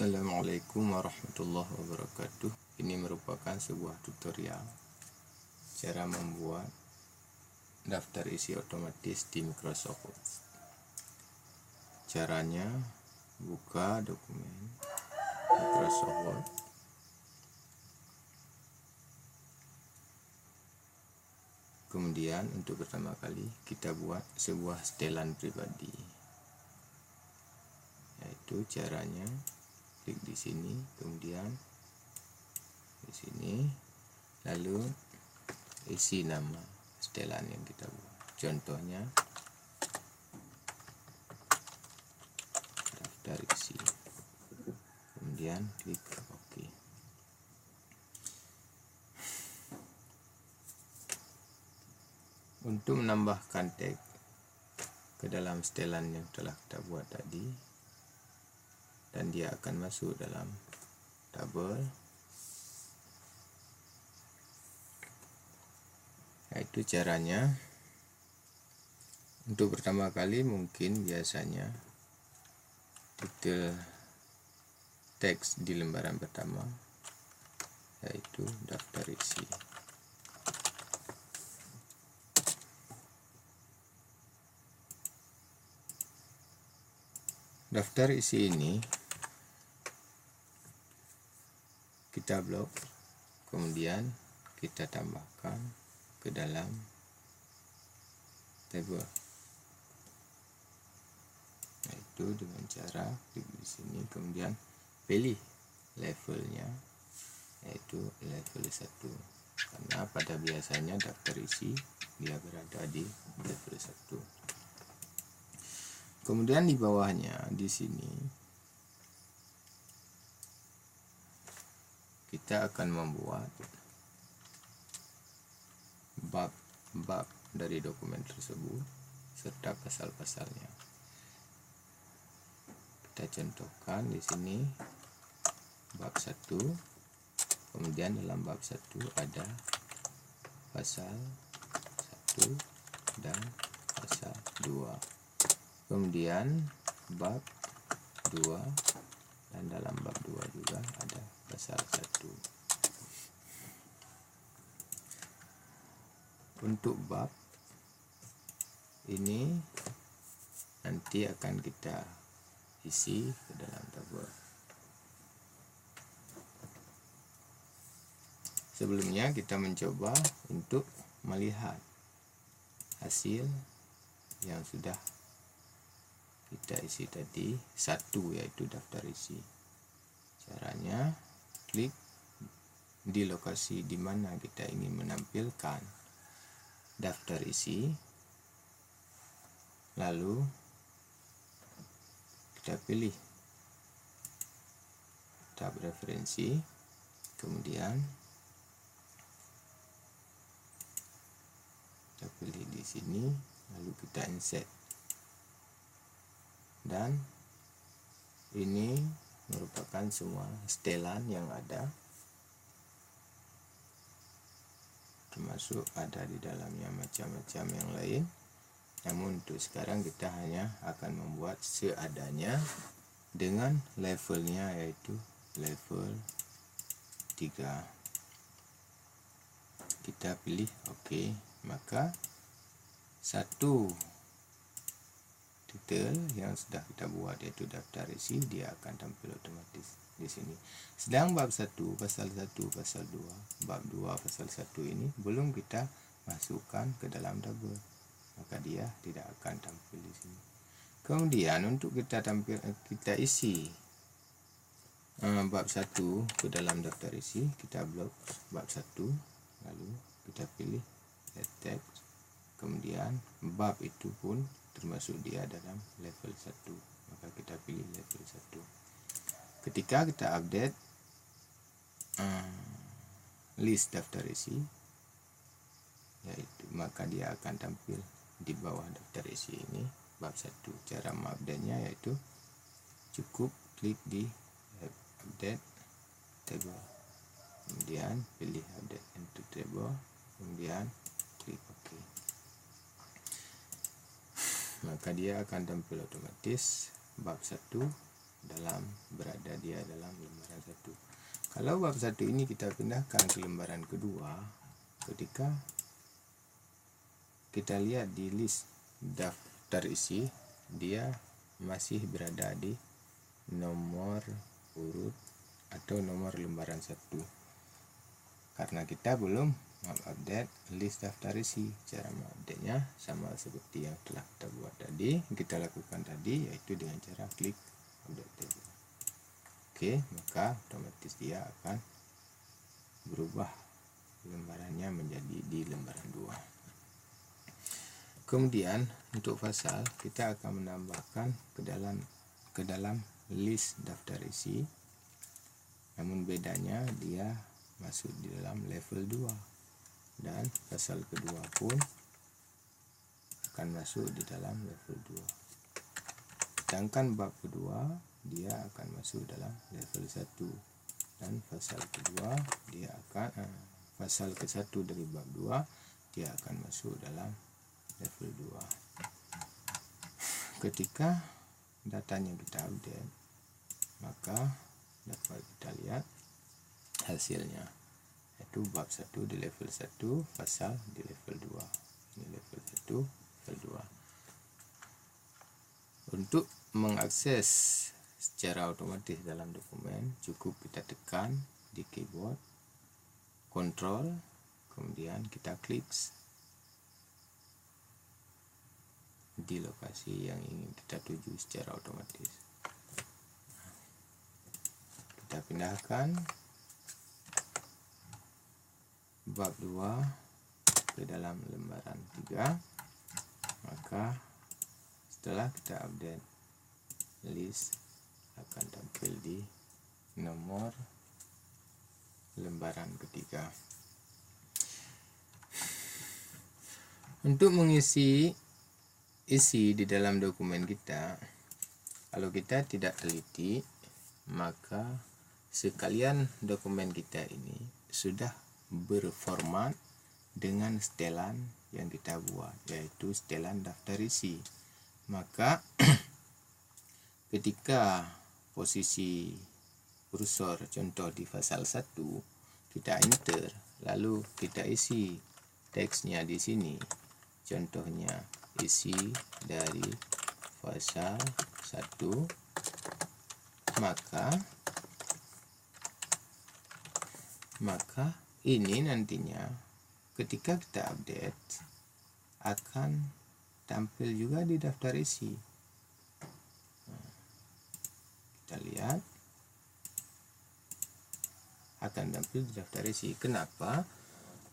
Assalamualaikum warahmatullahi wabarakatuh. Ini merupakan sebuah tutorial cara membuat daftar isi otomatis di Microsoft Word. Caranya, buka dokumen Microsoft Word, kemudian untuk pertama kali kita buat sebuah setelan pribadi. Yaitu caranya, klik di sini, kemudian di sini, lalu isi nama setelan yang kita buat. Contohnya daftar isi, kemudian klik OK. Untuk menambahkan teks ke dalam setelan yang telah kita buat tadi, dan dia akan masuk dalam tabel, yaitu caranya. Untuk pertama kali mungkin biasanya detail teks di lembaran pertama, yaitu daftar isi. Daftar isi ini kita blok, kemudian kita tambahkan ke dalam tabel, yaitu dengan cara klik di sini, kemudian pilih levelnya, yaitu level 1, karena pada biasanya daftar isi dia berada di level 1. Kemudian di bawahnya di sini kita akan membuat bab dari dokumen tersebut serta pasal-pasalnya. Kita contohkan di sini bab 1, kemudian dalam bab 1 ada pasal 1 dan pasal 2. Kemudian bab 2, dan dalam bab 2 juga ada pasal 1. Untuk bab ini nanti akan kita isi ke dalam tabel. Sebelumnya kita mencoba untuk melihat hasil yang sudah kita isi tadi, 1, yaitu daftar isi. Caranya, klik di lokasi di mana kita ingin menampilkan daftar isi, lalu kita pilih tab referensi, kemudian kita pilih di sini, lalu kita insert, dan ini merupakan semua setelan yang ada, termasuk ada di dalamnya macam-macam yang lain. Namun untuk sekarang kita hanya akan membuat seadanya dengan levelnya, yaitu level 3. Kita pilih OK, maka satu detail yang sudah kita buat, yaitu daftar isi, dia akan tampil otomatis di sini. Sedang bab 1 pasal 1 pasal 2, bab 2 pasal 1 ini belum kita masukkan ke dalam tabel, maka dia tidak akan tampil di sini. Kemudian untuk kita isi bab 1 ke dalam daftar isi, kita blok bab 1, lalu kita pilih add text, kemudian bab itu pun termasuk dia dalam level 1, maka kita pilih level 1. Ketika kita update list daftar isi, yaitu maka dia akan tampil di bawah daftar isi ini bab 1. Cara mengupdate-nya yaitu cukup klik di update table, kemudian pilih update into table, kemudian klik OK. Maka dia akan tampil otomatis bab 1 berada dia dalam lembaran 1. Kalau bab 1 ini kita pindahkan ke lembaran kedua, ketika kita lihat di list daftar isi, dia masih berada di nomor urut atau nomor lembaran 1, karena kita belum mengupdate list daftar isi. Cara mengupdate-nya sama seperti yang telah kita buat tadi, kita lakukan tadi, yaitu dengan cara klik update table. Oke, maka otomatis dia akan berubah lembarannya menjadi di lembaran 2. Kemudian untuk pasal kita akan menambahkan ke dalam list daftar isi, namun bedanya dia masuk di dalam level 2, dan pasal kedua pun akan masuk di dalam level 2. Sedangkan bab kedua dia akan masuk dalam level 1, dan pasal kedua dia akan pasal ke-1 dari bab 2 dia akan masuk dalam level 2. Ketika datanya kita update, maka dapat kita lihat hasilnya, yaitu bab 1 di level 1, pasal di level 2. Ini level 1, level 2. Untuk mengakses secara otomatis dalam dokumen, cukup kita tekan di keyboard Ctrl, kemudian kita klik di lokasi yang ingin kita tuju secara otomatis. Kita pindahkan bab 2 ke dalam lembaran 3, maka setelah kita update, list akan tampil di nomor lembaran ketiga. Untuk mengisi isi di dalam dokumen kita, kalau kita tidak teliti, maka sekalian dokumen kita ini sudah berformat dengan setelan yang kita buat, yaitu setelan daftar isi. Maka ketika posisi kursor contoh di pasal 1 kita enter, lalu kita isi teksnya di sini, contohnya isi dari pasal 1, maka ini nantinya ketika kita update akan tampil juga di daftar isi. Kita lihat akan tampil di daftar isi. Kenapa?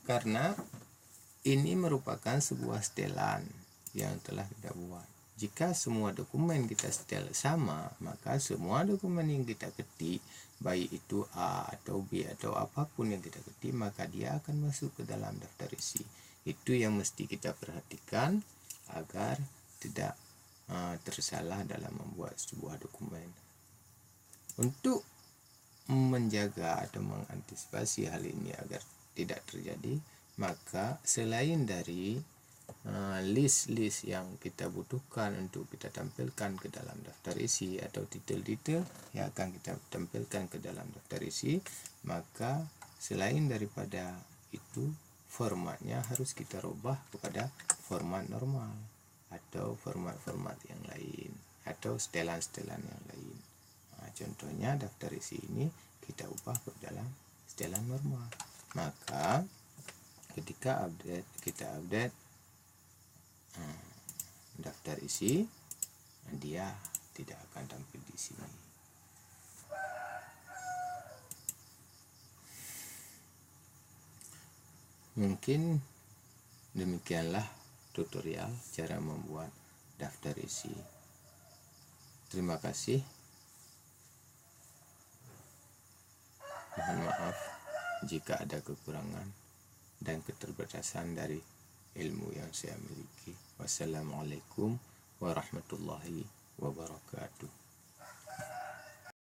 Karena ini merupakan sebuah setelan yang telah kita buat. Jika semua dokumen kita setel sama, maka semua dokumen yang kita ketik, baik itu A atau B atau apapun yang kita ketik, maka dia akan masuk ke dalam daftar isi. Itu yang mesti kita perhatikan agar tidak tersalah dalam membuat sebuah dokumen. Untuk menjaga atau mengantisipasi hal ini agar tidak terjadi, maka selain dari list-list yang kita butuhkan untuk kita tampilkan ke dalam daftar isi atau detail-detail yang akan kita tampilkan ke dalam daftar isi, maka selain daripada itu formatnya harus kita rubah kepada format normal atau format-format yang lain atau setelan-setelan yang lain. Contohnya daftar isi ini kita ubah ke dalam setelan normal. Maka ketika kita update daftar isi, dia tidak akan tampil di sini. Mungkin demikianlah tutorial cara membuat daftar isi. Terima kasih. Mohon maaf jika ada kekurangan dan keterbatasan dari ilmu yang saya miliki. Wassalamualaikum warahmatullahi wabarakatuh.